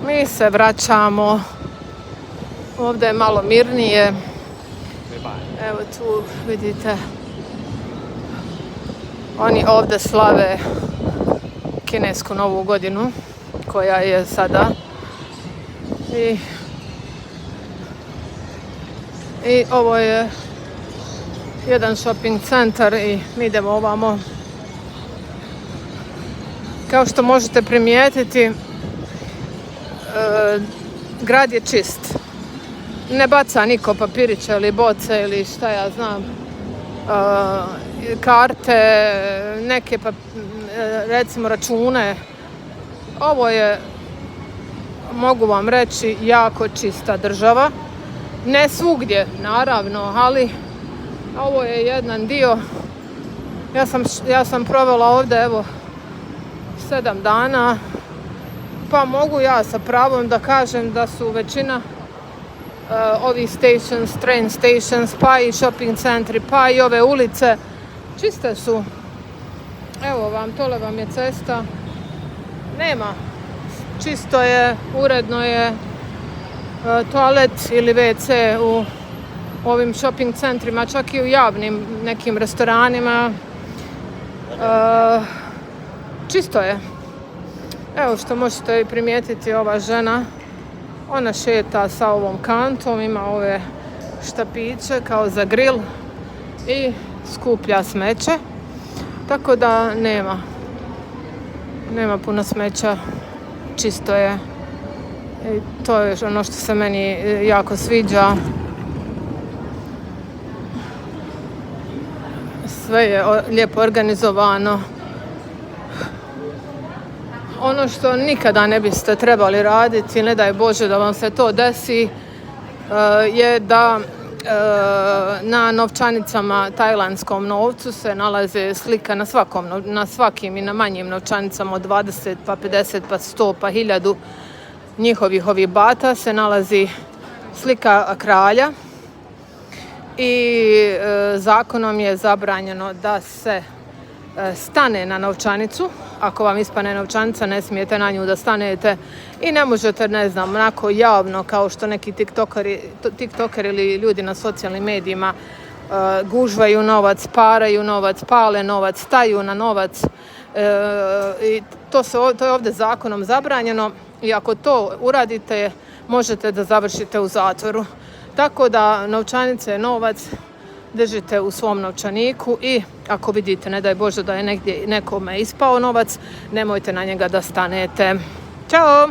Mi se vraćamo. Ovdje je malo mirnije. Evo tu vidite. Oni ovdje slave kinesku novu godinu koja je sada. I ovo je jedan shopping centar i mi idemo ovamo. Kao što možete primijetiti, grad je čist. Ne baca niko papiriće ili boce ili šta ja znam, karte, neke recimo račune. Ovo je, mogu vam reći, jako čista država. Ne svugdje, naravno, ali ovo je jedan dio. Ja sam provela ovdje, evo, 7 dana, pa mogu ja sa pravom da kažem da su većina ovih stations, train stations, pa i shopping centri, pa i ove ulice, čiste su. Evo vam, tole vam je cesta. Nema. Čisto je, uredno je toalet ili WC u ovim shopping centrima, čak i u javnim nekim restoranima. Čisto je. Evo što možete i primijetiti, ova žena, ona šeta sa ovom kantom, ima ove štapiće kao za grill i skuplja smeće. Tako da nema puno smeća, čisto je. I to je ono što se meni jako sviđa. Sve je lijepo organizovano. Ono što nikada ne biste trebali raditi, ne daj Bože da vam se to desi, je da na novčanicama, tajlandskom novcu, se nalaze slika na svakim i na manjim novčanicama od 20, pa 50, pa 100, pa 1000 njihovih ovih bata se nalazi slika kralja i zakonom je zabranjeno da se stane na novčanicu. Ako vam ispane novčanica, ne smijete na nju da stanete i ne možete, ne znam, onako javno kao što neki tiktokeri ili ljudi na socijalnim medijima gužvaju novac, paraju novac, pale novac, staju na novac. I to je ovdje zakonom zabranjeno i ako to uradite, možete da završite u zatvoru. Tako da novčanice, novac držite u svom novčaniku i ako vidite, ne daj Bože, da je negdje nekome ispao novac, nemojte na njega da stanete. Ćao!